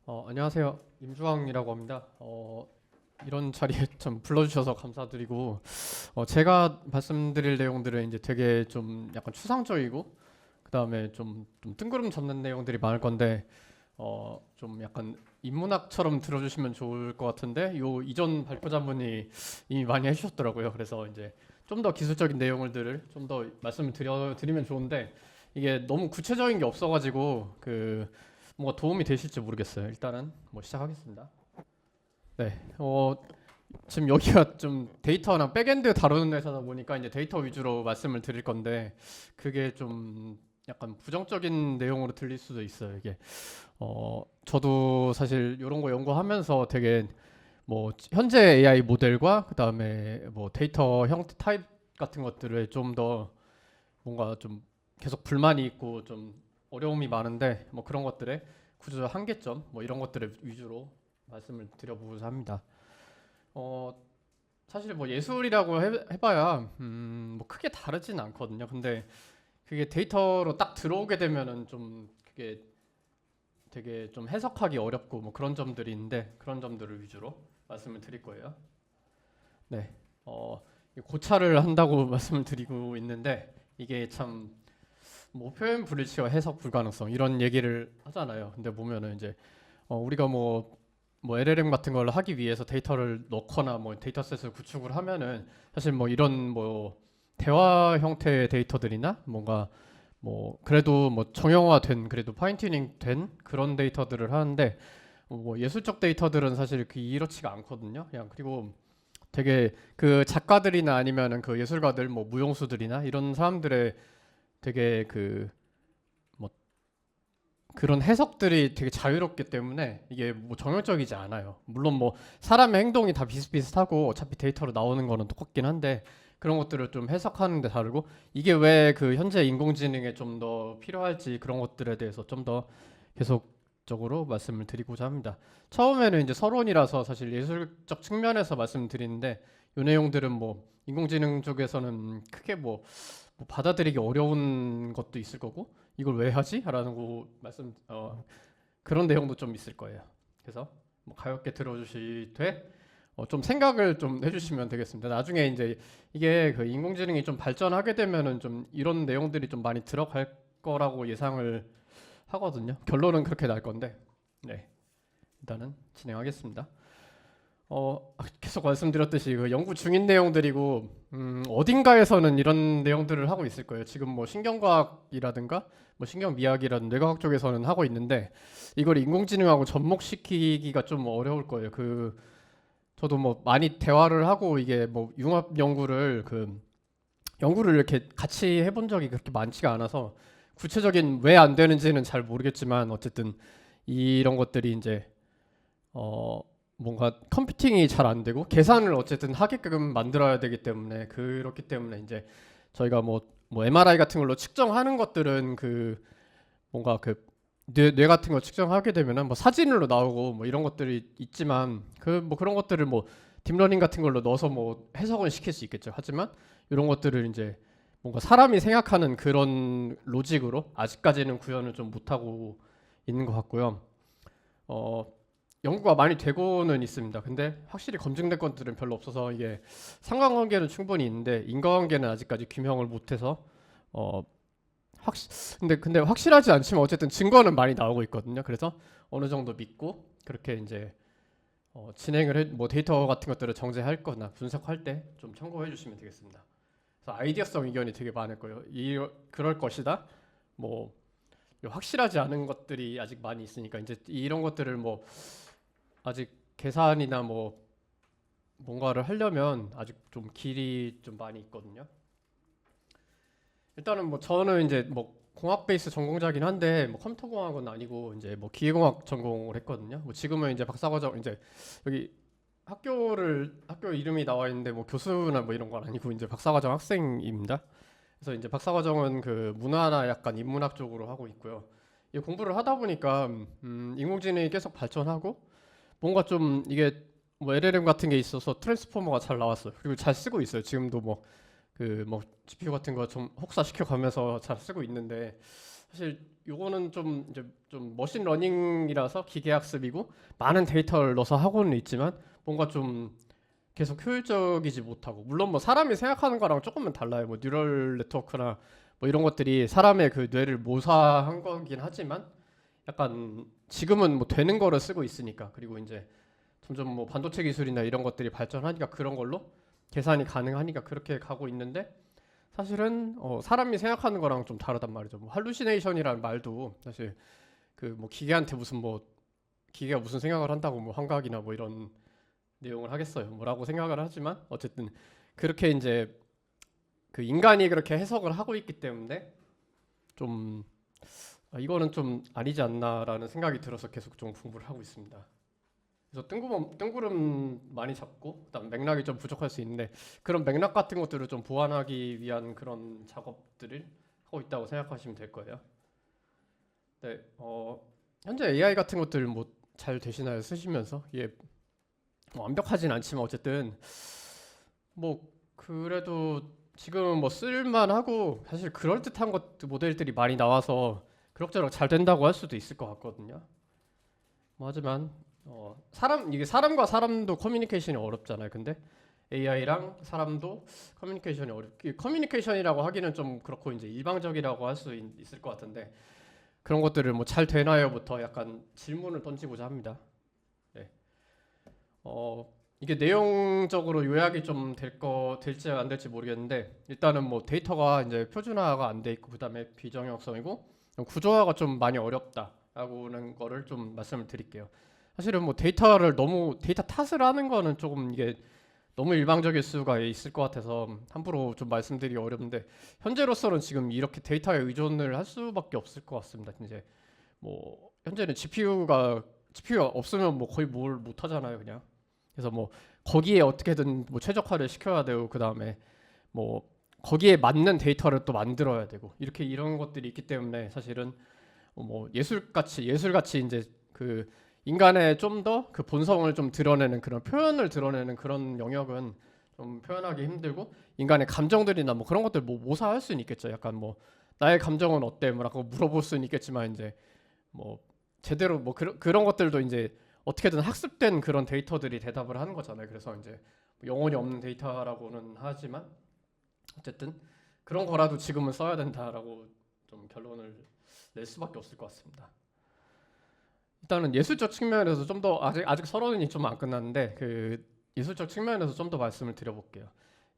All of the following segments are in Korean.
안녕하세요. 임주왕이라고 합니다. 이런 자리에 좀 불러주셔서 감사드리고, 제가 말씀드릴 내용들은 이제 되게 좀 약간 추상적이고, 그 다음에 좀 뜬구름 잡는 내용들이 많을 건데, 좀 약간 인문학처럼 들어주시면 좋을 것 같은데, 요 이전 발표자분이 이미 많이 해주셨더라고요. 그래서 이제 좀 더 기술적인 내용들을 좀 더 말씀을 드리면 좋은데, 이게 너무 구체적인 게 없어가지고, 뭔가 도움이 되실지 모르겠어요. 일단은 뭐 시작하겠습니다. 네, 지금 여기가 좀 데이터나 백엔드 다루는 회사다 보니까 이제 데이터 위주로 말씀을 드릴 건데 그게 좀 약간 부정적인 내용으로 들릴 수도 있어요. 이게 저도 사실 이런 거 연구하면서 되게 뭐 현재 AI 모델과 그 다음에 뭐 데이터 형태 타입 같은 것들을 좀 더 뭔가 좀 계속 불만이 있고 좀 어려움이 많은데 뭐 그런 것들의 구조적 한계점 뭐 이런 것들을 위주로 말씀을 드려보고자 합니다. 어, 사실 뭐 예술이라고 해봐야 뭐 크게 다르진 않거든요. 근데 그게 데이터로 딱 들어오게 되면은 좀 그게 되게 좀 해석하기 어렵고 뭐 그런 점들이 있는데 그런 점들을 위주로 말씀을 드릴 거예요. 네, 고찰을 한다고 말씀을 드리고 있는데 이게 참 뭐 표현 불일치와 해석 불가능성 이런 얘기를 하잖아요. 근데 보면은 이제 우리가 뭐 LLM 같은 걸 하기 위해서 데이터를 넣거나 뭐 데이터셋을 구축을 하면은 사실 뭐 이런 뭐 대화 형태의 데이터들이나 뭔가 뭐 그래도 뭐 정형화된 그래도 파인튜닝 된 그런 데이터들을 하는데 뭐 예술적 데이터들은 사실 이렇지가 않거든요. 그냥 그리고 되게 그 작가들이나 아니면은 그 예술가들 뭐 무용수들이나 이런 사람들의 되게 뭐 그런 해석들이 되게 자유롭기 때문에 이게 뭐 정형적이지 않아요. 물론 뭐 사람의 행동이 다 비슷비슷하고 어차피 데이터로 나오는 거는 똑같긴 한데 그런 것들을 좀 해석하는 데 다르고 이게 왜 그 현재 인공지능에 좀 더 필요할지 그런 것들에 대해서 좀 더 계속적으로 말씀을 드리고자 합니다. 처음에는 이제 서론이라서 사실 예술적 측면에서 말씀드리는데 이 내용들은 뭐 인공지능 쪽에서는 크게 뭐 받아들이기 어려운 것도 있을 거고 이걸 왜 하지? 라는 거 그런 내용도 좀 있을 거예요. 그래서 뭐 가볍게 들어주시되 좀 생각을 좀 해주시면 되겠습니다. 나중에 이제 이게 그 인공지능이 좀 발전하게 되면은 좀 이런 내용들이 좀 많이 들어갈 거라고 예상을 하거든요. 결론은 그렇게 날 건데, 네, 일단은 진행하겠습니다. 계속 말씀드렸듯이 그 연구 중인 내용들이고 어딘가에서는 이런 내용들을 하고 있을 거예요. 지금 뭐 신경과학이라든가 뭐 신경미학이라든 뇌과학 쪽에서는 하고 있는데 이걸 인공지능하고 접목시키기가 좀 어려울 거예요. 저도 뭐 많이 대화를 하고 이게 뭐 융합 연구를 이렇게 같이 해본 적이 그렇게 많지가 않아서 구체적인 왜 안 되는지는 잘 모르겠지만 어쨌든 이런 것들이 이제 어 뭔가 컴퓨팅이 잘 안 되고 계산을 어쨌든 하게끔 만들어야 되기 때문에 그렇기 때문에 이제 저희가 뭐 MRI 같은 걸로 측정하는 것들은 뭔가 뇌 같은 거 측정하게 되면은 뭐 사진으로 나오고 뭐 이런 것들이 있지만 뭐 그런 것들을 뭐 딥러닝 같은 걸로 넣어서 뭐 해석은 시킬 수 있겠죠. 하지만 이런 것들을 이제 뭔가 사람이 생각하는 그런 로직으로 아직까지는 구현을 좀 못하고 있는 것 같고요. 어, 연구가 많이 되고는 있습니다. 근데 확실히 검증된 것들은 별로 없어서 이게 상관관계는 충분히 있는데 인과관계는 아직까지 규명을 못해서 어, 근데 확실하지 않지만 어쨌든 증거는 많이 나오고 있거든요. 그래서 어느 정도 믿고 그렇게 이제 뭐 데이터 같은 것들을 정제할 거나 분석할 때 좀 참고해 주시면 되겠습니다. 그래서 아이디어성 의견이 되게 많을 거예요. 그럴 것이다. 뭐 확실하지 않은 것들이 아직 많이 있으니까 이제 이런 것들을 뭐 아직 계산이나 뭐 뭔가를 하려면 아직 좀 길이 좀 많이 있거든요. 일단은 뭐 저는 이제 뭐 공학 베이스 전공자긴 한데 뭐 컴퓨터 공학은 아니고 이제 뭐 기계공학 전공을 했거든요. 뭐 지금은 이제 박사과정 이제 여기 학교 이름이 나와 있는데 뭐 교수나 뭐 이런 건 아니고 이제 박사과정 학생입니다. 그래서 이제 박사과정은 문화나 약간 인문학 쪽으로 하고 있고요. 이 공부를 하다 보니까 인공지능이 계속 발전하고 뭔가 좀 이게 뭐 LLM 같은 게 있어서 트랜스포머가 잘 나왔어요. 그리고 잘 쓰고 있어요. 지금도 뭐 GPU 같은 거 좀 혹사시켜 가면서 잘 쓰고 있는데 사실 요거는 좀 이제 좀 머신 러닝이라서 기계 학습이고 많은 데이터를 넣어서 하고는 있지만 뭔가 좀 계속 효율적이지 못하고, 물론 뭐 사람이 생각하는 거랑 조금은 달라요. 뭐 뉴럴 네트워크나 뭐 이런 것들이 사람의 그 뇌를 모사한 거긴 하지만 약간 지금은 뭐 되는 거를 쓰고 있으니까, 그리고 이제 점점 뭐 반도체 기술이나 이런 것들이 발전하니까 그런 걸로 계산이 가능하니까 그렇게 가고 있는데, 사실은 사람이 생각하는 거랑 좀 다르단 말이죠. 뭐 할루시네이션이라는 말도 사실 그 뭐 기계한테 무슨 뭐 기계가 무슨 생각을 한다고 뭐 환각이나 뭐 이런 내용을 하겠어요. 뭐라고 생각을 하지만 어쨌든 그렇게 이제 그 인간이 그렇게 해석을 하고 있기 때문에 좀 이거는 좀 아니지 않나라는 생각이 들어서 계속 좀 공부를 하고 있습니다. 그래서 뜬구름 많이 잡고 그다음 맥락이 좀 부족할 수 있는데 그런 맥락 같은 것들을 좀 보완하기 위한 그런 작업들을 하고 있다고 생각하시면 될 거예요. 네, 현재 AI 같은 것들 뭐 잘 되시나요? 쓰시면서 이게 뭐 완벽하진 않지만 어쨌든 뭐 그래도 지금은 뭐 쓸만하고 사실 그럴듯한 것 모델들이 많이 나와서 그럭저럭 잘 된다고 할 수도 있을 것 같거든요. 뭐 하지만 이게 사람과 사람도 커뮤니케이션이 어렵잖아요. 근데 AI랑 사람도 커뮤니케이션이 커뮤니케이션이라고 하기는 좀 그렇고 이제 일방적이라고 할 수 있을 것 같은데 그런 것들을 뭐 잘 되나요부터 약간 질문을 던지고자 합니다. 네. 이게 내용적으로 요약이 좀 될지 안 될지 모르겠는데 일단은 뭐 데이터가 이제 표준화가 안 돼 있고 그다음에 비정형성이고 구조화가 좀 많이 어렵다라고는 거를 좀 말씀을 드릴게요. 사실은 뭐 데이터 탓을 하는 거는 조금 이게 너무 일방적일 수가 있을 것 같아서 함부로 좀 말씀드리기 어렵는데 현재로서는 지금 이렇게 데이터에 의존을 할 수밖에 없을 것 같습니다. 이제 뭐 현재는 GPU가 없으면 뭐 거의 뭘 못 하잖아요, 그냥. 그래서 뭐 거기에 어떻게든 뭐 최적화를 시켜야 되고 그다음에 뭐 거기에 맞는 데이터를 또 만들어야 되고 이렇게 이런 것들이 있기 때문에 사실은 뭐 예술같이 이제 그 인간의 좀 더 그 본성을 좀 드러내는 그런 표현을 드러내는 그런 영역은 좀 표현하기 힘들고 인간의 감정들이나 뭐 그런 것들 뭐 모사할 수는 있겠죠. 약간 뭐 나의 감정은 어때? 뭐라고 물어볼 수는 있겠지만 이제 뭐 제대로 뭐 그런 것들도 이제 어떻게든 학습된 그런 데이터들이 대답을 하는 거잖아요. 그래서 이제 영혼이 없는 데이터라고는 하지만 어쨌든 그런 거라도 지금은 써야 된다라고 좀 결론을 낼 수밖에 없을 것 같습니다. 일단은 예술적 측면에서 좀 더 아직 서론이 좀 안 끝났는데 그 예술적 측면에서 좀 더 말씀을 드려볼게요.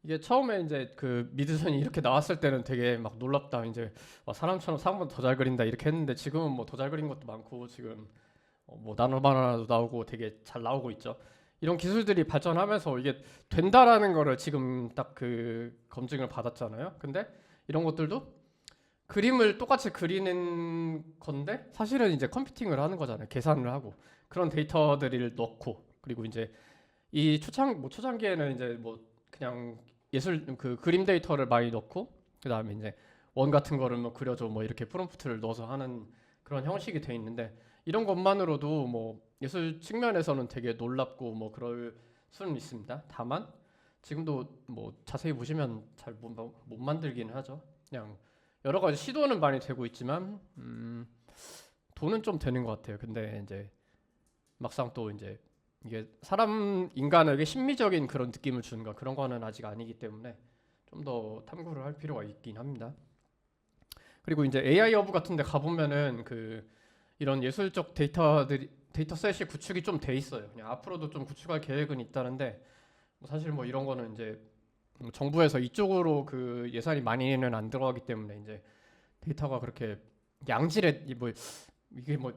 이게 처음에 이제 그 미드선이 이렇게 나왔을 때는 되게 막 놀랍다. 이제 사람처럼 사람보다 더 잘 그린다 이렇게 했는데 지금은 뭐 더 잘 그린 것도 많고 지금 뭐 나노바나나도 나오고 되게 잘 나오고 있죠. 이런 기술들이 발전하면서 이게 된다라는 거를 지금 딱 그 검증을 받았잖아요. 근데 이런 것들도 그림을 똑같이 그리는 건데 사실은 이제 컴퓨팅을 하는 거잖아요. 계산을 하고 그런 데이터들을 넣고 그리고 이제 이 초창기에는 이제 뭐 그냥 예술 그 그림 데이터를 많이 넣고 그다음에 이제 원 같은 거를 뭐 그려줘 뭐 이렇게 프롬프트를 넣어서 하는 그런 형식이 돼 있는데 이런 것만으로도 뭐 예술 측면에서는 되게 놀랍고 뭐 그럴 수는 있습니다. 다만 지금도 뭐 자세히 보시면 잘 못 만들기는 하죠. 그냥 여러 가지 시도는 많이 되고 있지만 돈은 좀 되는 것 같아요. 근데 이제 막상 또 이제 이게 인간에게 심미적인 그런 느낌을 주는가 그런 거는 아직 아니기 때문에 좀 더 탐구를 할 필요가 있긴 합니다. 그리고 이제 AI 허브 같은 데 가보면은 그 이런 예술적 데이터셋이 구축이 좀 돼 있어요. 그냥 앞으로도 좀 구축할 계획은 있다는데 뭐 사실 뭐 이런 거는 이제 정부에서 이쪽으로 그 예산이 많이는 안 들어가기 때문에 이제 데이터가 그렇게 양질의 뭐 이게 뭐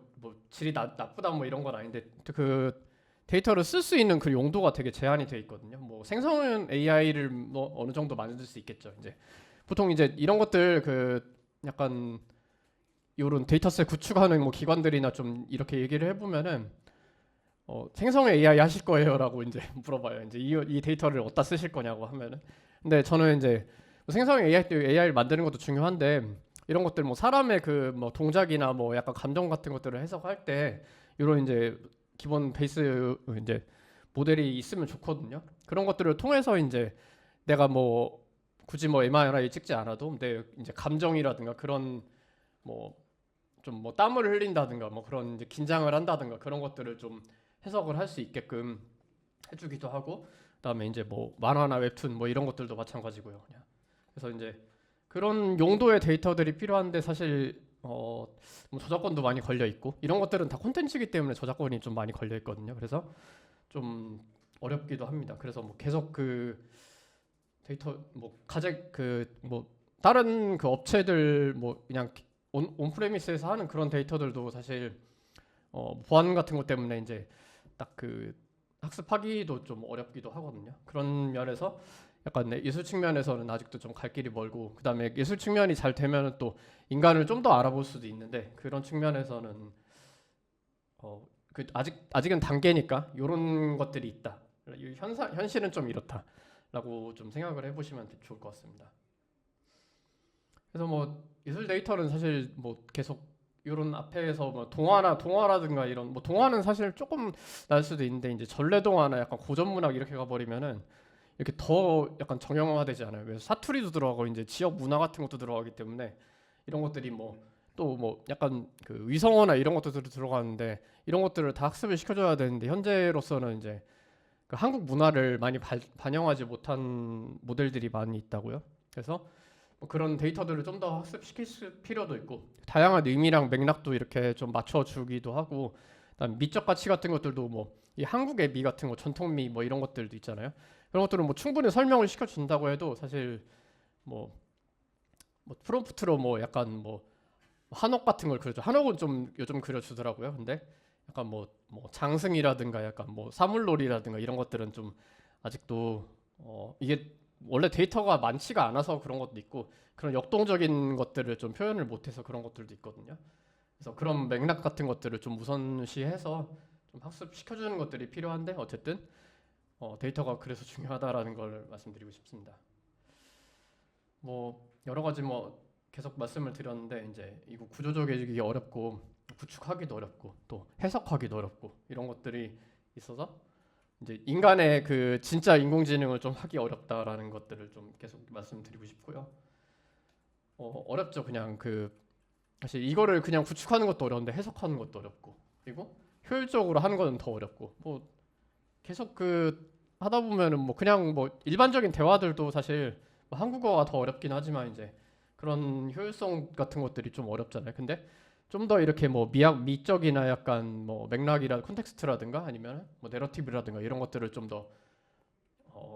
질이 나쁘다 뭐 이런 건 아닌데 그 데이터를 쓸 수 있는 그 용도가 되게 제한이 돼 있거든요. 뭐 생성형 AI를 뭐 어느 정도 만들 수 있겠죠. 이제 보통 이제 이런 것들 그 약간 이런 데이터셋 구축하는 뭐 기관들이나 좀 이렇게 얘기를 해보면은 생성 AI 하실 거예요라고 이제 물어봐요. 이제 이 데이터를 어디다 쓰실 거냐고 하면은 근데 저는 이제 생성 AI를 만드는 것도 중요한데 이런 것들 뭐 사람의 그 뭐 동작이나 뭐 약간 감정 같은 것들을 해석할 때 이런 이제 기본 베이스 이제 모델이 있으면 좋거든요. 그런 것들을 통해서 이제 내가 뭐 굳이 뭐 MRI 찍지 않아도 내 이제 감정이라든가 그런 뭐 좀 뭐 땀을 흘린다든가 뭐 그런 이제 긴장을 한다든가 그런 것들을 좀 해석을 할 수 있게끔 해주기도 하고, 그다음에 이제 뭐 만화나 웹툰 뭐 이런 것들도 마찬가지고요. 그냥. 그래서 이제 그런 용도의 데이터들이 필요한데 사실 뭐 저작권도 많이 걸려 있고 이런 것들은 다 콘텐츠이기 때문에 저작권이 좀 많이 걸려 있거든요. 그래서 좀 어렵기도 합니다. 그래서 뭐 계속 그 데이터 뭐 가제 그 뭐 다른 그 업체들 뭐 그냥 온프레미스에서 하는 그런 데이터들도 사실 보안 같은 것 때문에 이제 딱 그 학습하기도 좀 어렵기도 하거든요. 그런 면에서 약간 네, 예술 측면에서는 아직도 좀 갈 길이 멀고, 그다음에 예술 측면이 잘 되면은 또 인간을 좀 더 알아볼 수도 있는데, 그런 측면에서는 그 아직은 단계니까 이런 것들이 있다. 이 현실은 좀 이렇다라고 좀 생각을 해보시면 좋을 것 같습니다. 그래서 뭐 예술 데이터는 사실 뭐 계속 이런 앞에서 뭐 동화라든가 이런 뭐 동화는 사실 조금 날 수도 있는데, 이제 전래동화나 약간 고전문학 이렇게 가버리면은 이렇게 더 약간 정형화되지 않아요. 그래서 사투리도 들어가고 이제 지역 문화 같은 것도 들어가기 때문에 이런 것들이 뭐 또 뭐 약간 그 위성어나 이런 것도 들어가는데, 이런 것들을 다 학습을 시켜줘야 되는데 현재로서는 이제 그 한국 문화를 많이 반영하지 못한 모델들이 많이 있다고요. 그래서 뭐 그런 데이터들을 좀 더 학습시킬 필요도 있고, 다양한 의미랑 맥락도 이렇게 좀 맞춰주기도 하고, 그다음 미적 가치 같은 것들도 뭐 이 한국의 미 같은 거 전통미 뭐 이런 것들도 있잖아요. 그런 것들은 뭐 충분히 설명을 시켜준다고 해도 사실 뭐, 뭐 프롬프트로 뭐 약간 뭐 한옥 같은 걸 그려줘. 한옥은 좀 요즘 그려주더라고요. 근데 약간 뭐 장승이라든가 약간 뭐 사물놀이라든가 이런 것들은 좀 아직도 이게 원래 데이터가 많지가 않아서 그런 것도 있고, 그런 역동적인 것들을 좀 표현을 못해서 그런 것들도 있거든요. 그래서 그런 맥락 같은 것들을 좀 우선시해서 좀 학습시켜주는 것들이 필요한데, 어쨌든 데이터가 그래서 중요하다라는 걸 말씀드리고 싶습니다. 뭐 여러 가지 뭐 계속 말씀을 드렸는데, 이제 이거 구조적이기 어렵고 구축하기도 어렵고 또 해석하기도 어렵고 이런 것들이 있어서 이제 인간의 그 진짜 인공지능을 좀 하기 어렵다라는 것들을 좀 계속 말씀드리고 싶고요. 어렵죠. 그냥 그 사실 이거를 그냥 구축하는 것도 어려운데 해석하는 것도 어렵고, 그리고 효율적으로 하는 것은 더 어렵고, 뭐 계속 그 하다 보면은 뭐 그냥 뭐 일반적인 대화들도 사실 뭐 한국어가 더 어렵긴 하지만 이제 그런 효율성 같은 것들이 좀 어렵잖아요. 근데 좀 더 이렇게 뭐 미적이나 약간 뭐 맥락이라 콘텍스트라든가 아니면 뭐 내러티브라든가 이런 것들을 좀 더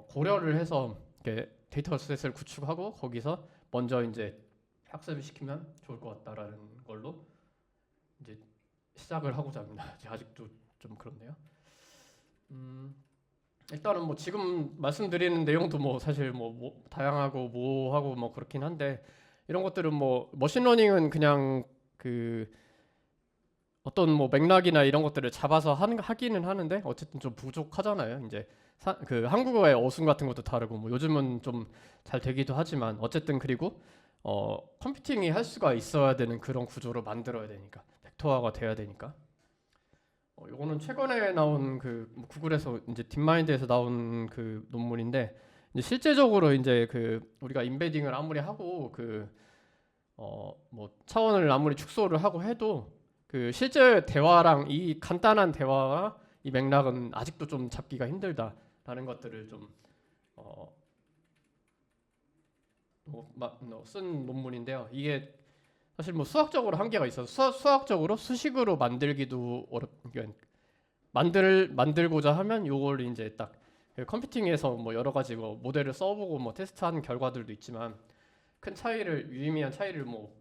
고려를 해서 이렇게 데이터셋을 구축하고 거기서 먼저 이제 학습을 시키면 좋을 것 같다라는 걸로 이제 시작을 하고자 합니다. 아직도 좀 그렇네요. 일단은 뭐 지금 말씀드리는 내용도 뭐 사실 뭐 다양하고 뭐하고 뭐 그렇긴 한데, 이런 것들은 뭐 머신러닝은 그냥 그 어떤 뭐 맥락이나 이런 것들을 잡아서 하기는 하는데 어쨌든 좀 부족하잖아요. 이제 그 한국어의 어순 같은 것도 다르고 뭐 요즘은 좀 잘 되기도 하지만 어쨌든, 그리고 컴퓨팅이 할 수가 있어야 되는 그런 구조로 만들어야 되니까, 벡터화가 돼야 되니까. 요거는 최근에 나온 그뭐 구글에서 이제 딥마인드에서 나온 그 논문인데, 이제 실제적으로 이제 그 우리가 임베딩을 아무리 하고 그 뭐 차원을 아무리 축소를 하고 해도 그 실제 대화랑 이 간단한 대화와 이 맥락은 아직도 좀 잡기가 힘들다라는 것들을 좀 쓴 논문인데요. 이게 사실 뭐 수학적으로 한계가 있어서 수학적으로 수식으로 만들기도 만들고자 하면 요걸 이제 딱 컴퓨팅에서 뭐 여러 가지 뭐 모델을 써보고 뭐 테스트한 결과들도 있지만 큰 차이를, 유의미한 차이를 뭐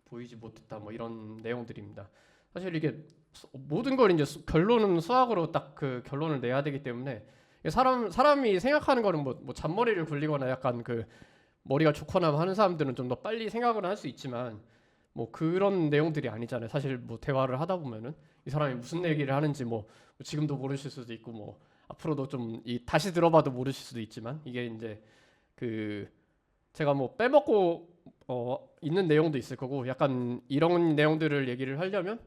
보이지 못했다 뭐 이런 내용들입니다. 사실 이게 모든 걸 이제 결론은 수학으로 딱 그 결론을 내야 되기 때문에 사람이 생각하는 거는 뭐 잔머리를 굴리거나 약간 그 머리가 좋거나 하는 사람들은 좀 더 빨리 생각을 할 수 있지만 뭐 그런 내용들이 아니잖아요. 사실 뭐 대화를 하다 보면은 이 사람이 무슨 얘기를 하는지 뭐 지금도 모르실 수도 있고 뭐 앞으로도 좀 다시 들어봐도 모르실 수도 있지만, 이게 이제 그 제가 뭐 빼먹고 있는 내용도 있을 거고, 약간 이런 내용들을 얘기를 하려면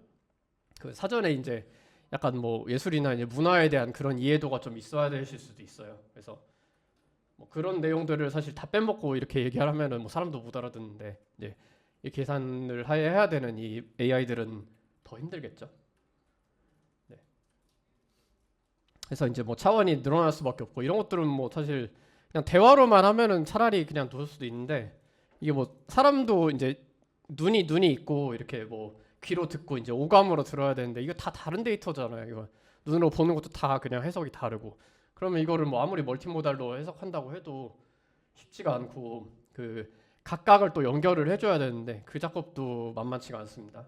그 사전에 이제 약간 뭐 예술이나 이제 문화에 대한 그런 이해도가 좀 있어야 되실 수도 있어요. 그래서 뭐 그런 내용들을 사실 다 빼먹고 이렇게 얘기하면은 뭐 사람도 못 알아듣는데, 이제 계산을 해야 되는 이 AI들은 더 힘들겠죠. 네. 그래서 이제 뭐 차원이 늘어날 수밖에 없고 이런 것들은 뭐 사실 그냥 대화로만 하면은 차라리 그냥 둘 수도 있는데 이게 뭐 사람도 이제 눈이 있고 이렇게 뭐 귀로 듣고 이제 오감으로 들어야 되는데 이거 다 다른 데이터잖아요. 이거 눈으로 보는 것도 다 그냥 해석이 다르고 그러면 이거를 뭐 아무리 멀티모달로 해석한다고 해도 쉽지가 않고 그 각각을 또 연결을 해줘야 되는데 그 작업도 만만치가 않습니다.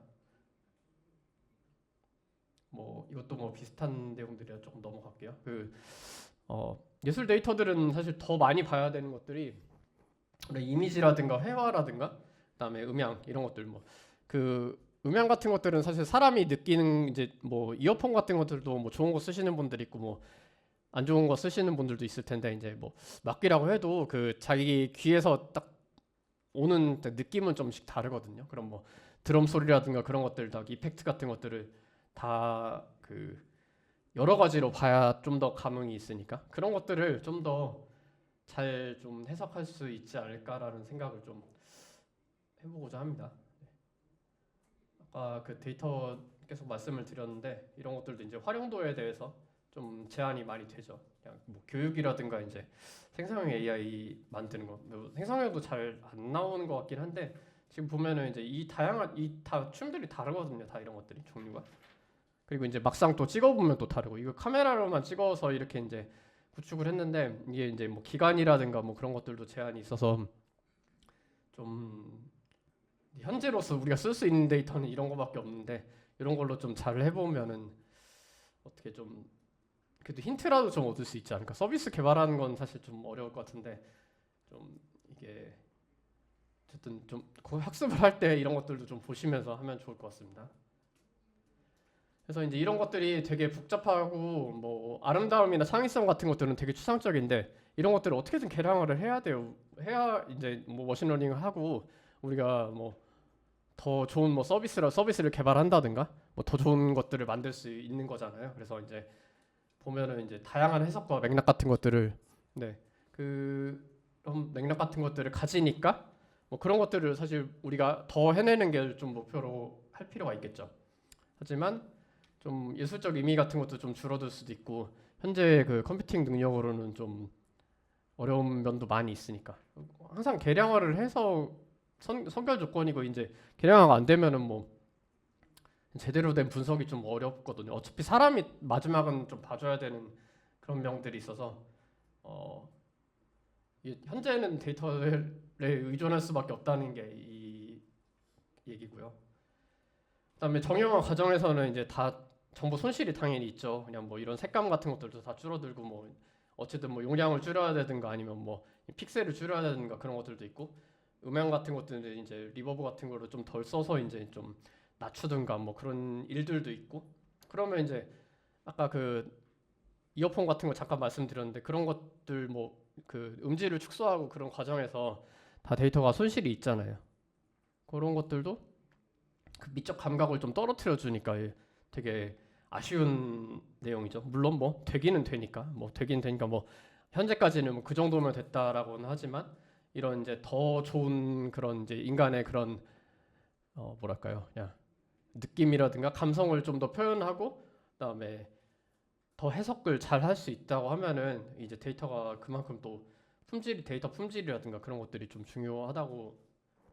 뭐 이것도 뭐 비슷한 내용들이라 조금 넘어갈게요. 예술 데이터들은 사실 더 많이 봐야 되는 것들이 이미지라든가 회화라든가 그다음에 음향 이런 것들 뭐 그 음향 같은 것들은 사실 사람이 느끼는 이제 뭐 이어폰 같은 것들도 뭐 좋은 거 쓰시는 분들 있고 뭐 안 좋은 거 쓰시는 분들도 있을 텐데 이제 뭐 막귀라고 해도 그 자기 귀에서 딱 오는 느낌은 좀씩 다르거든요. 그럼 뭐 드럼 소리라든가 그런 것들 다 이펙트 같은 것들을 다 그 여러 가지로 봐야 좀 더 감흥이 있으니까 그런 것들을 좀 더 잘 좀 해석할 수 있지 않을까라는 생각을 좀 해보고자 합니다. 아까 그 데이터 계속 말씀을 드렸는데 이런 것들도 이제 활용도에 대해서 좀 제한이 많이 되죠. 그냥 뭐 교육이라든가 이제 생성형 AI 만드는 거, 뭐 생성형도 잘 안 나오는 것 같긴 한데 지금 보면은 이제 이 다양한 이 다 춤들이 다르거든요. 다 이런 것들이 종류가. 그리고 이제 막상 또 찍어보면 또 다르고 이거 카메라로만 찍어서 이렇게 이제 구축을 했는데 이게 이제 뭐 기간이라든가 뭐 그런 것들도 제한이 있어서 좀 현재로서 우리가 쓸 수 있는 데이터는 이런 거밖에 없는데 이런 걸로 좀 잘 해보면은 어떻게 좀 그래도 힌트라도 좀 얻을 수 있지 않을까. 서비스 개발하는 건 사실 좀 어려울 것 같은데 좀 이게 어쨌든 좀 학습을 할 때 이런 것들도 좀 보시면서 하면 좋을 것 같습니다. 그래서 이제 이런 것들이 되게 복잡하고 뭐 아름다움이나 창의성 같은 것들은 되게 추상적인데 이런 것들을 어떻게든 개량을 해야 돼요. 해야 이제 뭐 머신러닝을 하고 우리가 뭐 더 좋은 뭐 서비스를 개발한다든가 뭐 더 좋은 것들을 만들 수 있는 거잖아요. 그래서 이제 보면은 이제 다양한 해석과 맥락 같은 것들을 그런 맥락 같은 것들을 가지니까 뭐 그런 것들을 사실 우리가 더 해내는 게 좀 목표로 할 필요가 있겠죠. 하지만 좀 예술적 의미 같은 것도 좀 줄어들 수도 있고 현재 그 컴퓨팅 능력으로는 좀 어려운 면도 많이 있으니까 항상 개량화를 해서 선별 조건이고 이제 개량화가 안 되면은 뭐 제대로 된 분석이 좀 어렵거든요. 어차피 사람이 마지막은 좀 봐줘야 되는 그런 명들이 있어서 현재는 데이터에 의존할 수밖에 없다는 게 이 얘기고요. 그다음에 정형화 과정에서는 이제 다 정보 손실이 당연히 있죠. 그냥 뭐 이런 색감 같은 것들도 다 줄어들고 뭐 어쨌든 뭐 용량을 줄여야 되든가 아니면 뭐 픽셀을 줄여야 되든가 그런 것들도 있고 음향 같은 것들은 이제 리버브 같은 거를 좀 덜 써서 이제 좀 낮추든가 뭐 그런 일들도 있고 그러면 이제 아까 그 이어폰 같은 거 잠깐 말씀드렸는데 그런 것들 뭐 그 음질을 축소하고 그런 과정에서 다 데이터가 손실이 있잖아요. 그런 것들도 그 미적 감각을 좀 떨어뜨려 주니까 되게 아쉬운 내용이죠. 물론 뭐 되기는 되니까 뭐 현재까지는 뭐 그 정도면 됐다라고는 하지만 이런 이제 더 좋은 그런 이제 인간의 그런 뭐랄까요, 그냥 느낌이라든가 감성을 좀 더 표현하고 그다음에 더 해석을 잘 할 수 있다고 하면은 이제 데이터가 그만큼 또 데이터 품질이라든가 그런 것들이 좀 중요하다고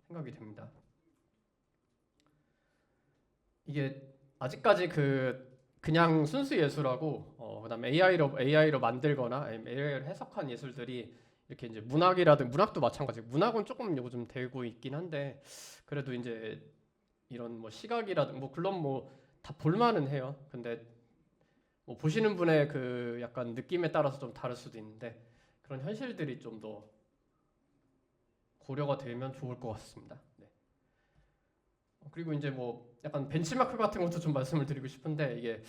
생각이 됩니다. 이게 아직까지 그냥 순수 예술하고 그다음에 AI로 만들거나 AI로 해석한 예술들이 이렇게 이제 문학도 마찬가지. 문학은 조금 요즘 되고 있긴 한데 그래도 이제 이런 뭐 시각이라든 뭐 물론 뭐 다 볼만은 해요. 근데 뭐 보시는 분의 그 약간 느낌에 따라서 좀 다를 수도 있는데 그런 현실들이 좀 더 고려가 되면 좋을 것 같습니다. 네. 그리고 이제 뭐 약간 벤치마크 같은 것도 좀 말씀을 드리고 싶은데 이게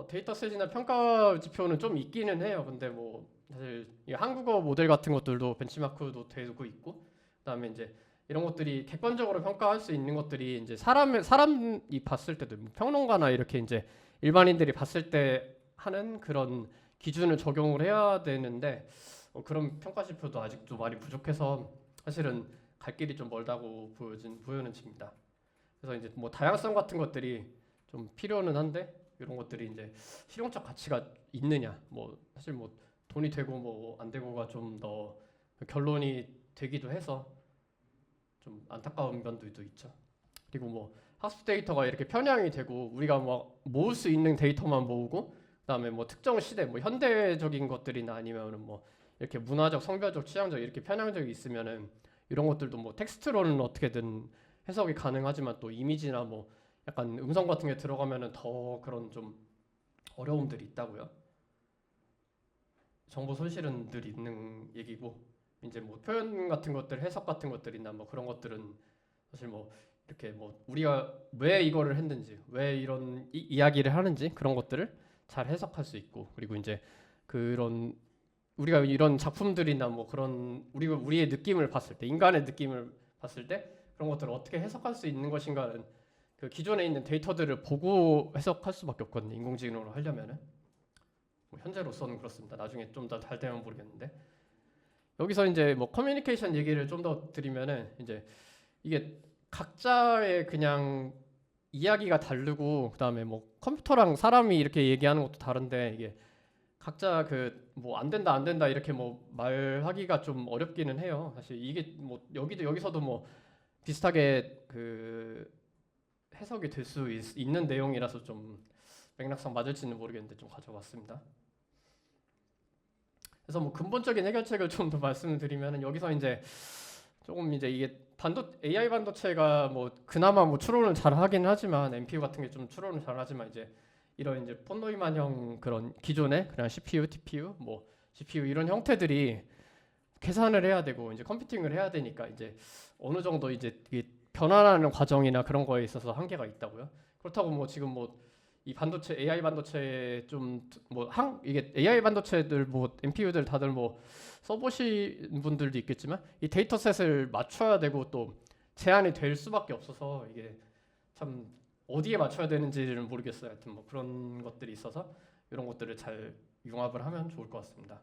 데이터셋이나 평가 지표는 좀 있기는 해요. 근데 뭐 사실 이 한국어 모델 같은 것들도 벤치마크도 되고 있고 그다음에 이제 이런 것들이 객관적으로 평가할 수 있는 것들이 이제 사람이 봤을 때도 평론가나 이렇게 이제 일반인들이 봤을 때 하는 그런 기준을 적용을 해야 되는데 그런 평가 지표도 아직도 많이 부족해서 사실은 갈 길이 좀 멀다고 보여집니다. 그래서 이제 뭐 다양성 같은 것들이 좀 필요는 한데 이런 것들이 이제 실용적 가치가 있느냐, 뭐 사실 뭐 돈이 되고 뭐 안 되고가 좀 더 결론이 되기도 해서 좀 안타까운 면도 있죠. 그리고 뭐 학습 데이터가 이렇게 편향이 되고 우리가 뭐 모을 수 있는 데이터만 모으고 그다음에 뭐 특정 시대 뭐 현대적인 것들이나 아니면은 뭐 이렇게 문화적, 성별적, 취향적 이렇게 편향적이 있으면은 이런 것들도 뭐 텍스트로는 어떻게든 해석이 가능하지만 또 이미지나 뭐 약간 음성 같은 게 들어가면은 더 그런 좀 어려움들이 있다고요. 정보 손실은 늘 있는 얘기고 이제 뭐 표현 같은 것들, 해석 같은 것들이나 뭐 그런 것들은 사실 뭐 이렇게 뭐 우리가 왜 이거를 했는지, 왜 이런 이야기를 하는지 그런 것들을 잘 해석할 수 있고 그리고 이제 그런 우리가 이런 작품들이나 뭐 그런 우리의 느낌을 봤을 때 인간의 느낌을 봤을 때 그런 것들을 어떻게 해석할 수 있는 것인가는 그 기존에 있는 데이터들을 보고 해석할 수밖에 없거든요. 인공지능으로 하려면은 뭐 현재로서는 그렇습니다. 나중에 좀 더 잘 되면 모르겠는데 여기서 이제 뭐 커뮤니케이션 얘기를 좀 더 드리면은 이제 이게 각자의 그냥 이야기가 다르고 그다음에 뭐 컴퓨터랑 사람이 이렇게 얘기하는 것도 다른데 이게 각자 그 뭐 안 된다 안 된다 이렇게 뭐 말하기가 좀 어렵기는 해요. 사실 이게 뭐 여기서도 뭐 비슷하게 그 해석이 될 수 있는 내용이라서 좀 맥락상 맞을지는 모르겠는데 좀 가져왔습니다. 그래서 뭐 근본적인 해결책을 좀 더 말씀을 드리면은 여기서 이제 조금 이제 이게 AI 반도체가 뭐 그나마 뭐 추론을 잘 하긴 하지만 NPU 같은 게 좀 추론을 잘 하지만 이제 이런 이제 폰 노이만형 그런 기존의 그냥 CPU, TPU, 뭐 GPU 이런 형태들이 계산을 해야 되고 이제 컴퓨팅을 해야 되니까 이제 어느 정도 이제 이게 변환하는 과정이나 그런 거에 있어서 한계가 있다고요. 그렇다고 뭐 지금 뭐 이 반도체 AI 반도체 좀 뭐 이게 AI 반도체들 뭐 NPU들 다들 뭐 써보신 분들도 있겠지만 이 데이터셋을 맞춰야 되고 또 제한이 될 수밖에 없어서 이게 참 어디에 맞춰야 되는지를 모르겠어요. 하여튼 뭐 그런 것들이 있어서 이런 것들을 잘 융합을 하면 좋을 것 같습니다.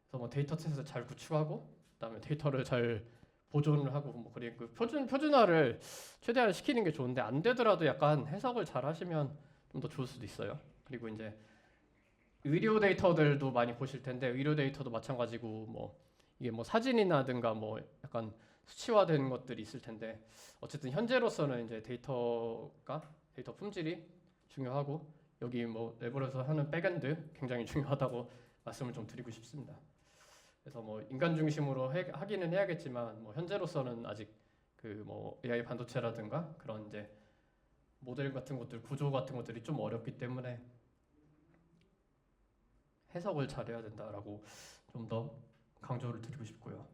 그래서 뭐 데이터셋을 잘 구축하고 그다음에 데이터를 잘 보존을 하고 뭐 그리고 그 표준화를 최대한 시키는 게 좋은데 안 되더라도 약간 해석을 잘 하시면 좀 더 좋을 수도 있어요. 그리고 이제 의료 데이터들도 많이 보실 텐데 의료 데이터도 마찬가지고 뭐 이게 뭐 사진이나든가 뭐 약간 수치화된 것들이 있을 텐데 어쨌든 현재로서는 이제 데이터 품질이 중요하고 여기 뭐 내부에서 하는 백엔드 굉장히 중요하다고 말씀을 좀 드리고 싶습니다. 그래서 뭐 인간 중심으로 하기는 해야겠지만 뭐 현재로서는 아직 그 뭐 AI 반도체라든가 그런 이제 모델 같은 것들 구조 같은 것들이 좀 어렵기 때문에 해석을 잘해야 된다라고 좀 더 강조를 드리고 싶고요.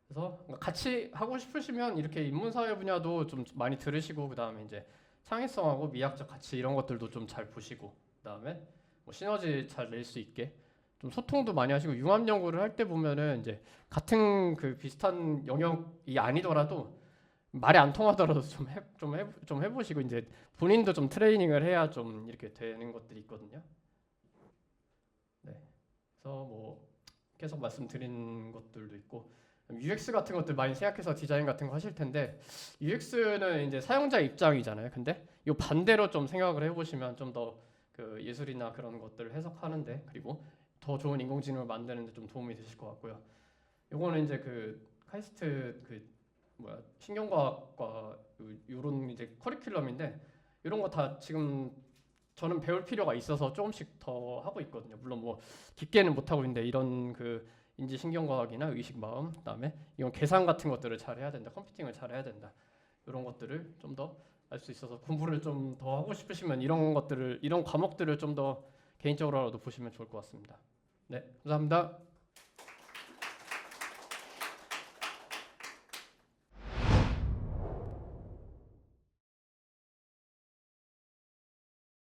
그래서 같이 하고 싶으시면 이렇게 인문사회 분야도 좀 많이 들으시고 그 다음에 이제 창의성하고 미학적 가치 이런 것들도 좀 잘 보시고 그 다음에 뭐 시너지 잘 낼 수 있게 좀 소통도 많이 하시고 융합 연구를 할 때 보면은 이제 같은 그 비슷한 영역이 아니더라도 말이 안 통하더라도 좀 해보시고 이제 본인도 좀 트레이닝을 해야 좀 이렇게 되는 것들이 있거든요. 네, 그래서 뭐 계속 말씀드린 것들도 있고 UX 같은 것들 많이 생각해서 디자인 같은 거 하실 텐데 UX는 이제 사용자 입장이잖아요. 근데 이 반대로 좀 생각을 해보시면 좀 더 그 예술이나 그런 것들을 해석하는데 그리고 더 좋은 인공지능을 만드는데 좀 도움이 되실 것 같고요. 요거는 이제 그 카이스트 그 뭐야 신경과학과 요런 이제 커리큘럼인데 이런 거 다 지금 저는 배울 필요가 있어서 조금씩 더 하고 있거든요. 물론 뭐 깊게는 못 하고 있는데 이런 그 인지 신경과학이나 의식 마음 그다음에 이런 계산 같은 것들을 잘 해야 된다. 컴퓨팅을 잘 해야 된다. 이런 것들을 좀 더 알 수 있어서 공부를 좀 더 하고 싶으시면 이런 과목들을 좀 더 개인적으로라도 보시면 좋을 것 같습니다. 네, 감사합니다.